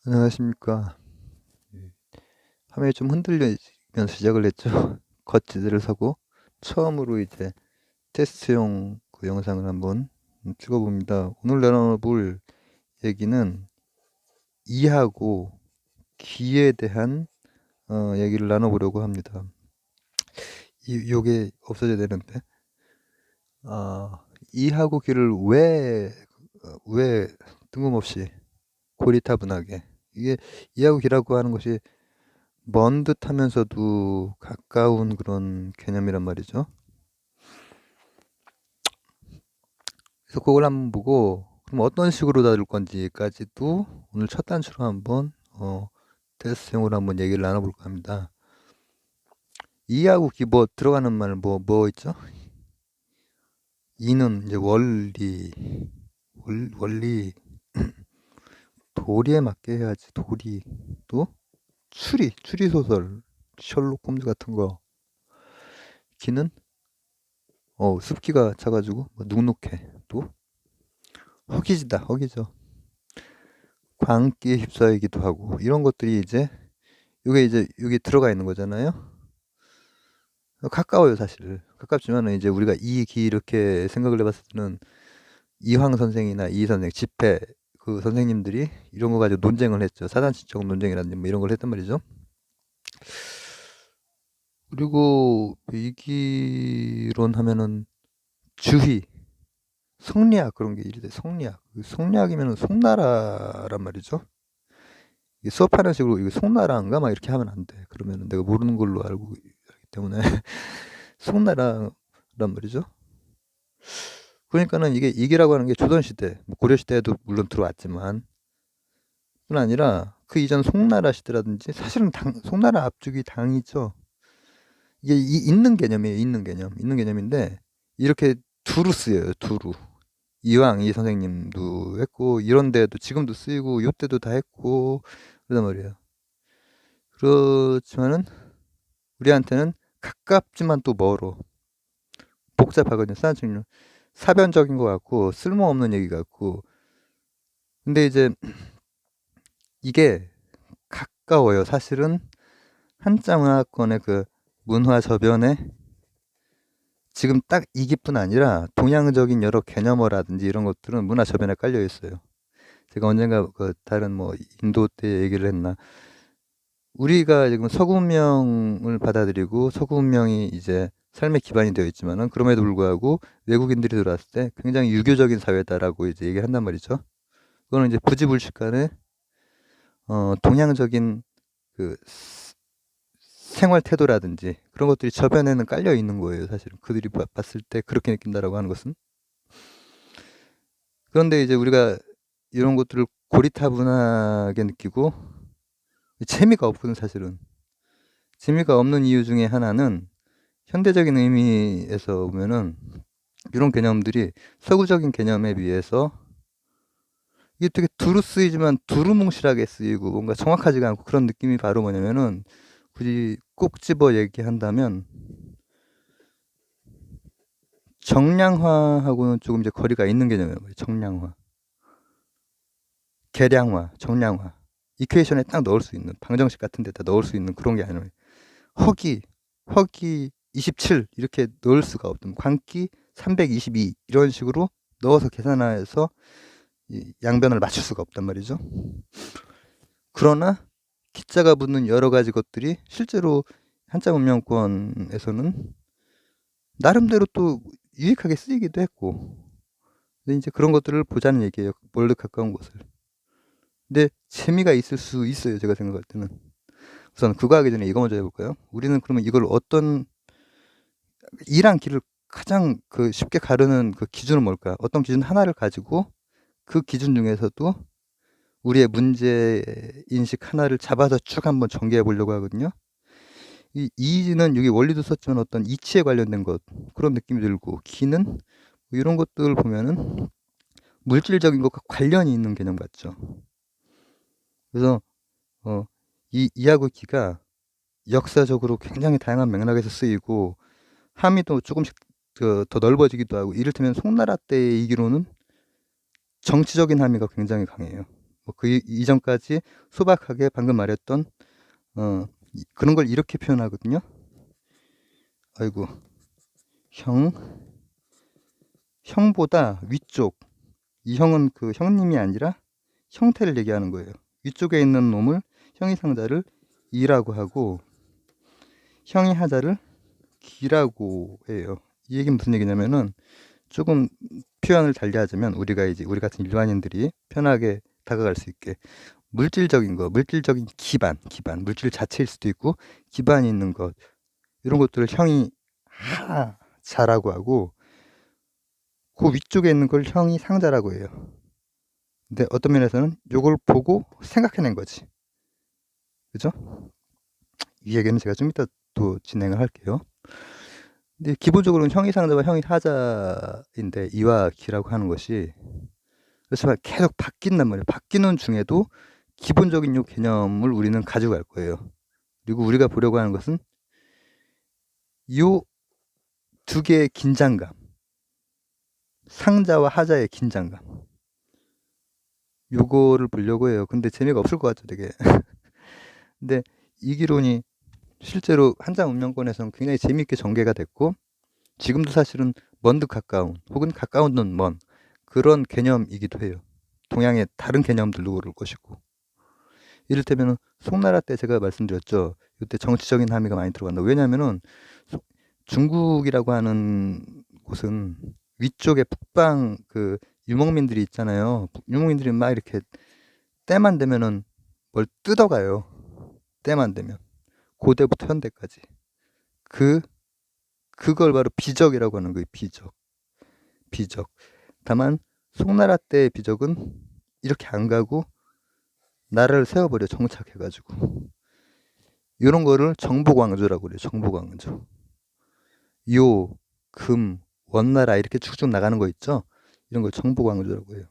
안녕하십니까. 화면이 좀 흔들리면서 시작을 했죠. 겉지들을 사고 처음으로 이제 테스트용 그 영상을 한번 찍어봅니다. 오늘 나눠볼 얘기는 이하고 귀에 대한 얘기를 나눠보려고 합니다. 요게 없어져야 되는데 이하고 귀를 왜 뜬금없이 고리타분하게 이게 이하고 귀라고 하는 것이 먼 듯 하면서도 가까운 그런 개념이란 말이죠. 그래서 그걸 한번 보고 그럼 어떤 식으로 다룰 건지까지도 오늘 첫 단추로 한번 테스트용으로 한번 얘기를 나눠볼까 합니다. 이하고 기 뭐 들어가는 말 뭐 있죠? 이는 이제 원리 도리에 맞게 해야지. 도리 또 추리 소설 셜록 홈즈 같은 거. 기는 습기가 차가지고 뭐 눅눅해. 또 허기져. 광기에 휩싸이기도 하고 이런 것들이 이제 여기 들어가 있는 거잖아요. 가까워요 사실. 가깝지만은 이제 우리가 이기 이렇게 생각을 해봤을 때는 이황 선생이나 이 선생 집회 그 선생님들이 이런 거 가지고 논쟁을 했죠. 사단신청 논쟁이라든지 뭐 이런 걸 했단 말이죠. 그리고 이기론 하면은 주희 성리학 그런 게 이래. 성리학이면은 송나라란 말이죠. 이게 수업하는 식으로 이거 송나라인가 막 이렇게 하면 안 돼. 그러면은 내가 모르는 걸로 알기 때문에 송나라란 말이죠. 그러니까는 이게 이기라고 하는 게 조선시대, 뭐 고려시대에도 물론 들어왔지만 뿐 아니라 그 이전 송나라 시대라든지 사실은 송나라 앞쪽이 당이죠. 이게 있는 개념이에요. 있는 개념인데 이렇게 두루 쓰여요. 두루. 이왕 이 선생님도 했고 이런 데도 지금도 쓰이고 요때도 다 했고 그러단 말이에요. 그렇지만은 우리한테는 가깝지만 또 멀어. 복잡하거든요. 사실은 사변적인 것 같고 쓸모없는 얘기 같고. 근데 이제 이게 가까워요. 사실은 한자 문화권의 그 문화 저변에 지금 딱 이기뿐 아니라 동양적인 여러 개념어라든지 이런 것들은 문화 저변에 깔려 있어요. 제가 언젠가 그 다른 뭐 인도 때 얘기를 했나. 우리가 지금 서구 문명을 받아들이고 서구 문명이 이제 삶의 기반이 되어 있지만은 그럼에도 불구하고 외국인들이 들어왔을 때 굉장히 유교적인 사회다라고 이제 얘기를 한단 말이죠. 그거는 이제 부지불식간에 동양적인 그 생활 태도라든지 그런 것들이 저변에는 깔려 있는 거예요. 사실은 그들이 봤을 때 그렇게 느낀다라고 하는 것은. 그런데 이제 우리가 이런 것들을 고리타분하게 느끼고 재미가 없거든 사실은. 재미가 없는 이유 중에 하나는 현대적인 의미에서 보면은 이런 개념들이 서구적인 개념에 비해서 이게 되게 두루 쓰이지만 두루뭉실하게 쓰이고 뭔가 정확하지가 않고 그런 느낌이 바로 뭐냐면은 굳이 꼭 집어 얘기한다면 정량화하고는 조금 이제 거리가 있는 개념이에요. 정량화, 계량화, 정량화. 이퀘이션에 딱 넣을 수 있는 방정식 같은 데다 넣을 수 있는 그런 게 아니에요. 허기 27 이렇게 넣을 수가 없던 광기 322 이런 식으로 넣어서 계산해서 양변을 맞출 수가 없단 말이죠. 그러나 기자가 붙는 여러 가지 것들이 실제로 한자 문명권에서는 나름대로 또 유익하게 쓰이기도 했고, 근데 이제 그런 것들을 보자는 얘기예요. 멀리 가까운 곳을. 근데 재미가 있을 수 있어요. 제가 생각할 때는. 우선 그거 하기 전에 이거 먼저 해볼까요? 우리는 그러면 이걸 어떤 이랑 기를 가장 그 쉽게 가르는 그 기준은 뭘까? 어떤 기준 하나를 가지고 그 기준 중에서도 우리의 문제 인식 하나를 잡아서 쭉 한번 전개해 보려고 하거든요. 이는 여기 원리도 썼지만 어떤 이치에 관련된 것 그런 느낌이 들고 기는 뭐 이런 것들 보면은 물질적인 것과 관련이 있는 개념 같죠. 그래서 이하고 기가 역사적으로 굉장히 다양한 맥락에서 쓰이고 함의도 조금씩 더 넓어지기도 하고 이를테면 송나라 때의 이기로는 정치적인 함의가 굉장히 강해요. 뭐 그 이전까지 소박하게 방금 말했던 그런 걸 이렇게 표현하거든요. 아이고, 형보다 위쪽, 이 형은 그 형님이 아니라 형태를 얘기하는 거예요. 위쪽에 있는 놈을 형이 상자를 이라고 하고 형이 하자를 기라고 해요. 이 얘기는 무슨 얘기냐면은 조금 표현을 달리하자면 우리 같은 일반인들이 편하게 다가갈 수 있게 물질적인 거, 물질적인 기반, 물질 자체일 수도 있고 기반이 있는 것, 이런 것들을 형이 하자라고 하고 그 위쪽에 있는 걸 형이 상자라고 해요. 근데 어떤 면에서는 이걸 보고 생각해낸 거지. 그죠? 이 얘기는 제가 좀 이따 또 진행을 할게요. 근데 기본적으로는 형이 상자와 형이 하자인데 이와 기라고 하는 것이 그렇지만 계속 바뀐단 말이에요. 바뀌는 중에도 기본적인 요 개념을 우리는 가지고 갈 거예요. 그리고 우리가 보려고 하는 것은 요 두 개의 긴장감, 상자와 하자의 긴장감, 요거를 보려고 해요. 근데 재미가 없을 것 같죠, 되게. 근데 이 기론이 실제로 한장 운명권에서는 굉장히 재미있게 전개가 됐고 지금도 사실은 먼 듯 가까운 혹은 가까운 듯 먼 그런 개념이기도 해요. 동양의 다른 개념들도 그럴 것이고. 이를테면 송나라 때 제가 말씀드렸죠. 이때 정치적인 함의가 많이 들어간다. 왜냐하면은 중국이라고 하는 곳은 위쪽에 북방 그 유목민들이 있잖아요. 유목민들이 막 이렇게 때만 되면은 뭘 뜯어가요. 때만 되면 고대부터 현대까지 그걸 바로 비적이라고 하는 거예요. 비적. 다만 송나라 때의 비적은 이렇게 안 가고 나라를 세워버려. 정착해가지고 이런 거를 정복왕조라고 그래요. 정복왕조. 요, 금, 원나라 이렇게 쭉쭉 나가는 거 있죠. 이런 걸 정복왕조라고 해요.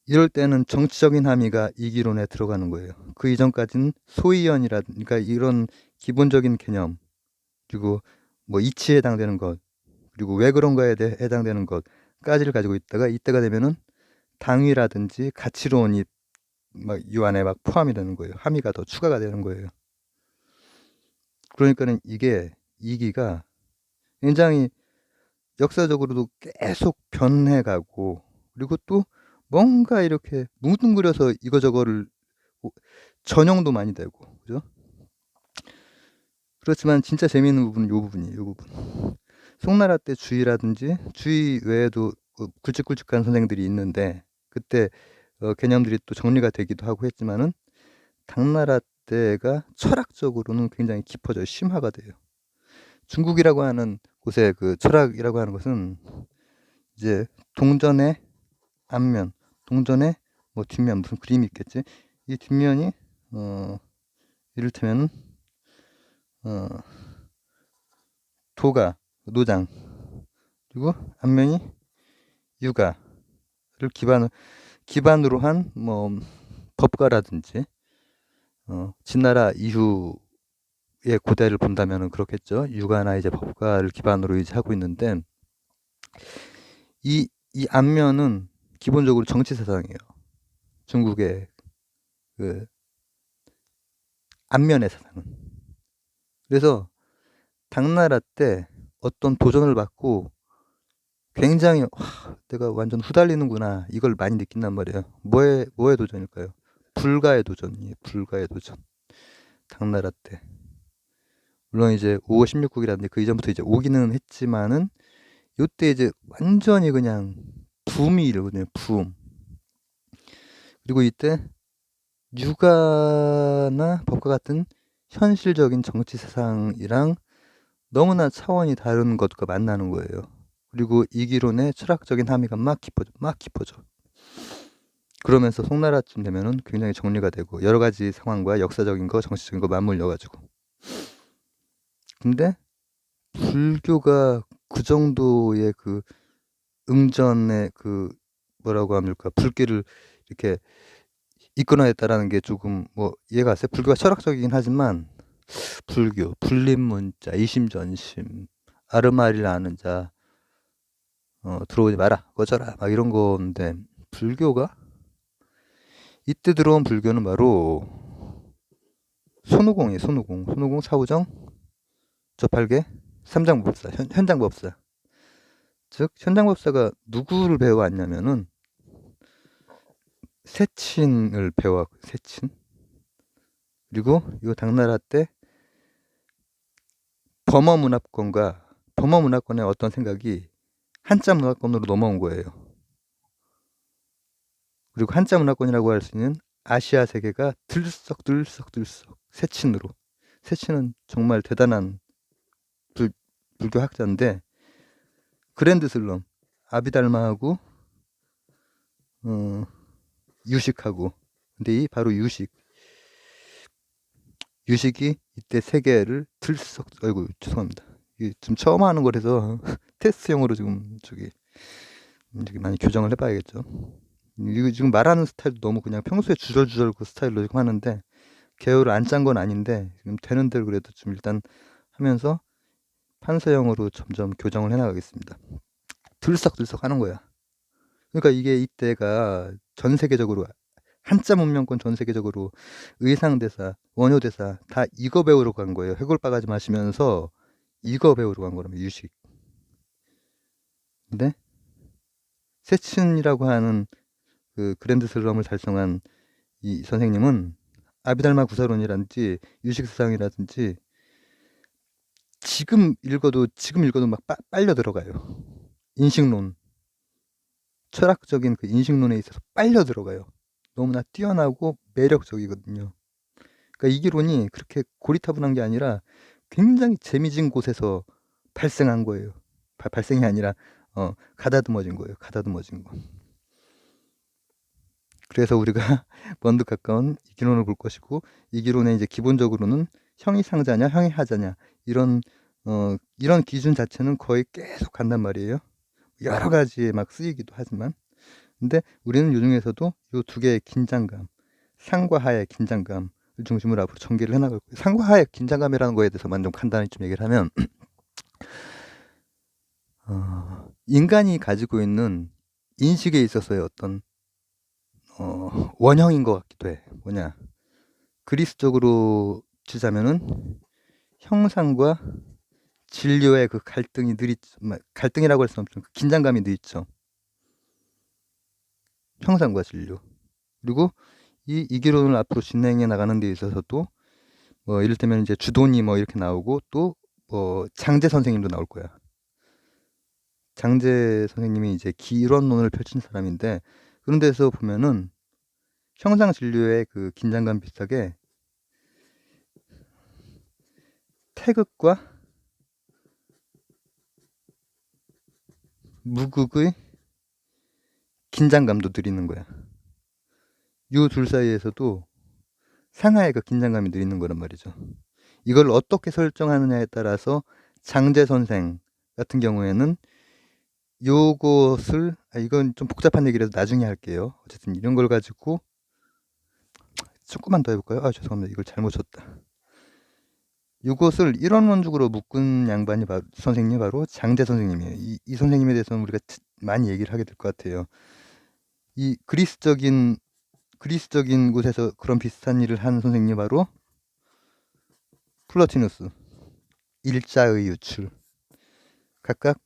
이럴 때는 정치적인 함의가 이기론에 들어가는 거예요. 그 이전까지는 소위원이라든가 이런 기본적인 개념, 그리고 뭐 이치에 해당되는 것, 그리고 왜 그런가에 대해 해당되는 것까지를 가지고 있다가 이때가 되면은 당위라든지 가치론이 막 이 안에 막 포함이 되는 거예요. 함의가 더 추가가 되는 거예요. 그러니까는 이게 이기가 굉장히 역사적으로도 계속 변해가고 그리고 또 뭔가 이렇게 뭉뚱그려서 이거저거를 전용도 많이 되고 그죠? 그렇지만 진짜 재미있는 부분은 요 부분. 송나라 때 주의라든지 주의 외에도 굵직굵직한 선생들이 있는데 그때 개념들이 또 정리가 되기도 하고 했지만은 당나라 때가 철학적으로는 굉장히 깊어져요. 심화가 돼요. 중국이라고 하는 곳의 그 철학이라고 하는 것은 이제 동전의 앞면, 동전의 뭐 뒷면 무슨 그림이 있겠지. 이 뒷면이 이를테면 도가 노장 그리고 앞면이 유가를 기반으로 한 뭐 법가라든지 진나라 이후의 고대를 본다면은 그렇겠죠. 유가나 이제 법가를 기반으로 이제 하고 있는데 이 앞면은 기본적으로 정치 사상이에요. 중국의 그 앞면의 사상은. 그래서 당나라 때 어떤 도전을 받고 굉장히 내가 완전 후달리는구나 이걸 많이 느낀단 말이에요. 뭐의 도전일까요? 불가의 도전이에요. 불가의 도전. 당나라 때. 물론 이제 5호 16국이라든지 그 이전부터 이제 오기는 했지만은 요때 이제 완전히 그냥 붐이 일거든요. 붐. 그리고 이때 유가나 법과 같은 현실적인 정치 사상이랑 너무나 차원이 다른 것과 만나는 거예요. 그리고 이기론의 철학적인 함의가 막 깊어져. 그러면서 송나라쯤 되면은 굉장히 정리가 되고 여러 가지 상황과 역사적인 거, 정치적인 거 맞물려가지고. 근데 불교가 그 정도의 그 응전의 그 뭐라고 합니까? 불길을 이렇게 이끌어냈다라는 게 조금 뭐 이해가 갔어요. 불교가 철학적이긴 하지만 불교, 불립문자, 이심전심, 아르마리를 아는 자 들어오지 마라, 꺼져라 막 이런 건데 불교가 이때 들어온 불교는 바로 손오공이에요. 손오공, 사후정, 저팔계, 삼장법사, 현장법사. 즉 현장법사가 누구를 배워왔냐면은 세친을 배워왔고, 세친. 그리고 이 당나라 때 범어문화권의 어떤 생각이 한자 문화권으로 넘어온 거예요. 그리고 한자 문화권이라고 할 수 있는 아시아 세계가 들썩 세친으로. 세친은 정말 대단한 불교 학자인데 그랜드 슬럼 아비달마하고 유식하고, 근데 이 바로 유식이 이때 세계를 아이고 죄송합니다. 이게 지금 처음 하는 거라서 테스트용으로 지금 저기 많이 교정을 해봐야겠죠. 이거 지금 말하는 스타일도 너무 그냥 평소에 주절주절 그 스타일로 지금 하는데 개요를 안 짠 건 아닌데 지금 되는 대로 그래도 좀 일단 하면서 판서형으로 점점 교정을 해나가겠습니다. 들썩들썩 하는 거야. 그러니까 이게 이때가 전 세계적으로 한자 문명권 전 세계적으로 의상대사, 원효대사 다 이거 배우러 간 거예요. 해골바가지 마시면서 이거 배우러 간 거라면 유식. 근데 세친이라고 하는 그 그랜드 슬럼을 달성한 이 선생님은 아비달마 구사론이라든지 유식수상이라든지 지금 읽어도 막 빨려 들어가요. 인식론, 철학적인 그 인식론에 있어서 빨려 들어가요. 너무나 뛰어나고 매력적이거든요. 그러니까 이기론이 그렇게 고리타분한 게 아니라 굉장히 재미진 곳에서 발생한 거예요. 발생이 아니라 가다듬어진 거예요. 가다듬어진 거. 그래서 우리가 먼 듯 가까운 이기론을 볼 것이고, 이기론의 이제 기본적으로는 형이 상자냐 형이 하자냐 이런 기준 자체는 거의 계속 간단 말이에요. 여러 가지에 막 쓰이기도 하지만, 근데 우리는 이 중에서도 이 두 개의 긴장감, 상과 하의 긴장감을 중심으로 앞으로 전개를 해나갈 거예요. 상과 하의 긴장감이라는 거에 대해서만 좀 간단히 좀 얘기를 하면 인간이 가지고 있는 인식에 있어서의 어떤 원형인 것 같기도 해. 뭐냐, 그리스적으로 치자면은 형상과 진료의 그 갈등이 갈등이라고 할 수는 없죠. 그 긴장감이 늘 있죠. 형상과 진료. 그리고 이 이기론을 앞으로 진행해 나가는 데 있어서도 이를테면 이제 주돈이 이렇게 나오고 또 장제 선생님도 나올 거야. 장제 선생님이 이제 기론론을 펼친 사람인데, 그런 데서 보면은 형상 진료의 그 긴장감 비슷하게 태극과 무극의 긴장감도 느리는 거야. 이 둘 사이에서도 상하의 그 긴장감이 느리는 거란 말이죠. 이걸 어떻게 설정하느냐에 따라서 장제 선생 같은 경우에는 요것을 이건 좀 복잡한 얘기라서 나중에 할게요. 어쨌든 이런 걸 가지고 조금만 더 해볼까요? 죄송합니다. 이걸 잘못 쳤다. 이것을 일원론적으로 묶은 양반이 선생님이 바로 장제 선생님이에요. 이 선생님에 대해서는 우리가 많이 얘기를 하게 될 것 같아요. 이 그리스적인 곳에서 그런 비슷한 일을 한 선생님이 바로 플러티누스, 일자의 유출. 각각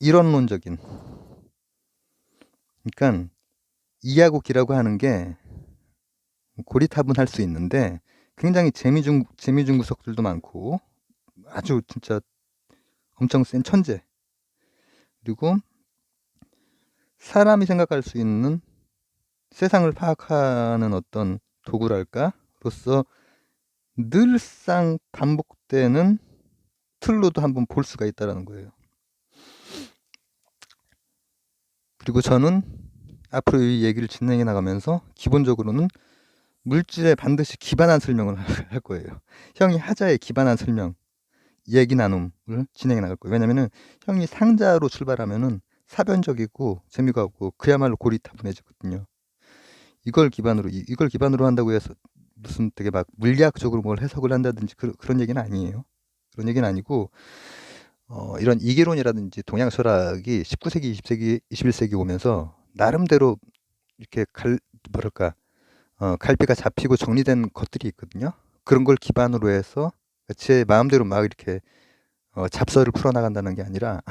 일원론적인, 그러니까 이하고 기라고 하는 게 고리타분할 수 있는데 굉장히 재미준 구석들도 많고 아주 진짜 엄청 센 천재, 그리고 사람이 생각할 수 있는 세상을 파악하는 어떤 도구랄까로서 늘상 반복되는 틀로도 한번 볼 수가 있다는 거예요. 그리고 저는 앞으로 이 얘기를 진행해 나가면서 기본적으로는 물질에 반드시 기반한 설명을 할 거예요. 형이 하자에 기반한 설명, 얘기 나눔을 진행해 나갈 거예요. 왜냐면은 형이 상자로 출발하면은 사변적이고 재미가 없고 그야말로 고리타분해지거든요. 이걸 기반으로 한다고 해서 무슨 되게 막 물리학적으로 뭘 해석을 한다든지 그런 얘기는 아니에요. 그런 얘기는 아니고 이런 이계론이라든지 동양 철학이 19세기, 20세기, 21세기 오면서 나름대로 이렇게 뭐랄까 갈피가 잡히고 정리된 것들이 있거든요. 그런 걸 기반으로 해서 제 마음대로 막 이렇게 잡서를 풀어나간다는 게 아니라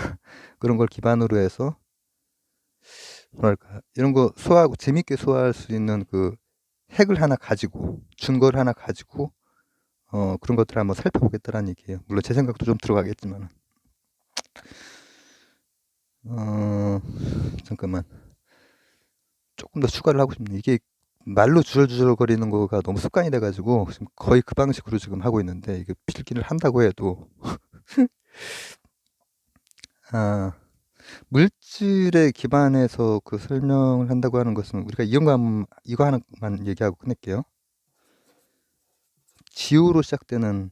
그런 걸 기반으로 해서 뭐랄까 이런 거 소화하고 재밌게 소화할 수 있는 그 핵을 하나 가지고 준거를 하나 가지고 그런 것들을 한번 살펴보겠다라는 얘기예요. 물론 제 생각도 좀 들어가겠지만 잠깐만 조금 더 추가를 하고 싶네. 이게 말로 주절주절거리는 거가 너무 습관이 돼가지고 지금 거의 그 방식으로 지금 하고 있는데 이게 필기를 한다고 해도 물질에 기반해서 그 설명을 한다고 하는 것은 우리가 이거 하나만 얘기하고 끝낼게요. 지오로 시작되는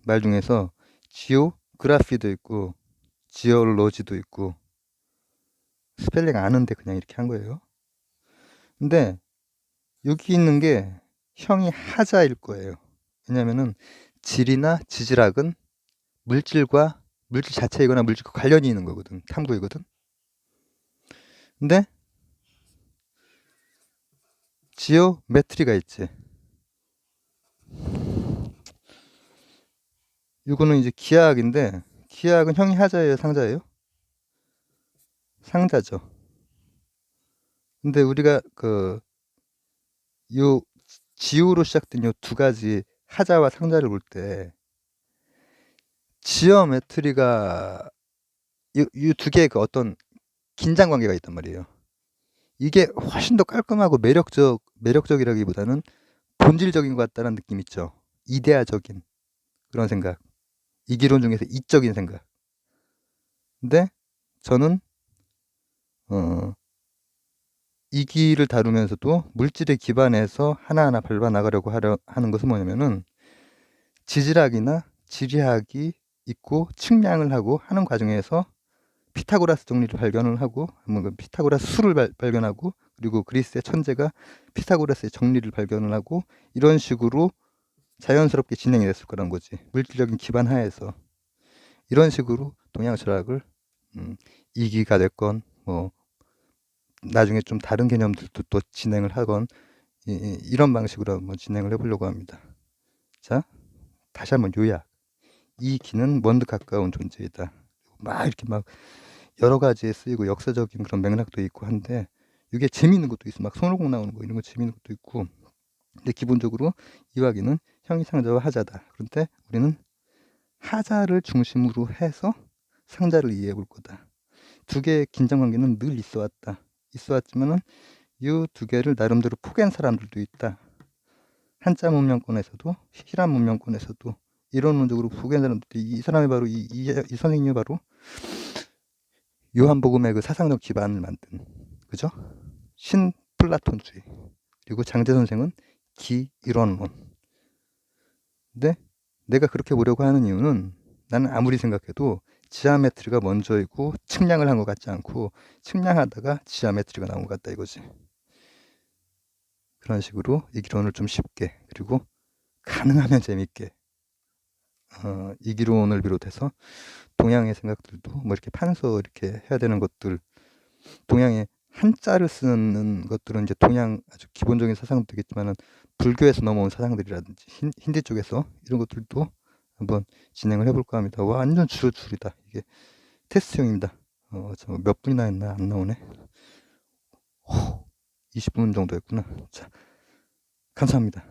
말 중에서 지오그라피도 있고 지올로지도 있고 스펠링 아는데 그냥 이렇게 한 거예요. 근데 여기 있는 게 형이 하자일 거예요. 왜냐면은 질이나 지질학은 물질 자체이거나 물질과 관련이 있는 거거든. 탐구이거든. 근데 지오메트리가 있지. 이거는 이제 기하학인데 기하학은 형이 하자예요, 상자예요? 상자죠. 근데 우리가 요 지오로 시작된 요 두 가지 하자와 상자를 볼 때 지오메트리가 이 두 개의 그 어떤 긴장 관계가 있단 말이에요. 이게 훨씬 더 깔끔하고 매력적이라기보다는 본질적인 것 같다는 느낌 있죠. 이데아적인 그런 생각. 이기론 중에서 이적인 생각. 근데 저는 이기를 다루면서도 물질에 기반해서 하나하나 밟아 나가려고 하는 것은 뭐냐면은 지질학이나 지리학이 있고 측량을 하고 하는 과정에서 피타고라스 정리를 발견을 하고 피타고라스 수를 발견하고 그리고 그리스의 천재가 피타고라스의 정리를 발견을 하고 이런 식으로 자연스럽게 진행이 됐을 거란 거지. 물질적인 기반 하에서 이런 식으로 동양 철학을 이기가 됐건 뭐 나중에 좀 다른 개념들도 또 진행을 하건 이런 방식으로 한번 진행을 해보려고 합니다. 자, 다시 한번 요약. 이 기는 먼 가까운 존재이다. 막 이렇게 막 여러 가지에 쓰이고 역사적인 그런 맥락도 있고 한데 이게 재미있는 것도 있어. 막 손오공 나오는 거 이런 거 재미있는 것도 있고. 근데 기본적으로 이화기는 형이 상자와 하자다. 그런데 우리는 하자를 중심으로 해서 상자를 이해해 볼 거다. 두 개의 긴장관계는 늘 있어왔지만은 이 두 개를 나름대로 포기한 사람들도 있다. 한자 문명권에서도 히람 문명권에서도 이론론적으로 포기한 사람들도 이 사람이 바로 이 선생님이 바로 요한복음의 그 사상적 기반을 만든 그죠? 신플라톤주의 그리고 장제 선생은 기이론론. 근데 내가 그렇게 보려고 하는 이유는 나는 아무리 생각해도 지하메트리가 먼저이고 측량을 한 것 같지 않고 측량하다가 지하메트리가 나온 것 같다 이거지. 그런 식으로 이기론을 좀 쉽게 그리고 가능하면 재밌게 이기론을 비롯해서 동양의 생각들도 뭐 이렇게 판서 이렇게 해야 되는 것들 동양의 한자를 쓰는 것들은 이제 동양 아주 기본적인 사상도 되겠지만은 불교에서 넘어온 사상들이라든지 힌디 쪽에서 이런 것들도 한번 진행을 해볼까 합니다. 와, 완전 줄이다. 이게 테스트용입니다. 저 몇 분이나 했나 안 나오네. 20분 정도 했구나. 자, 감사합니다.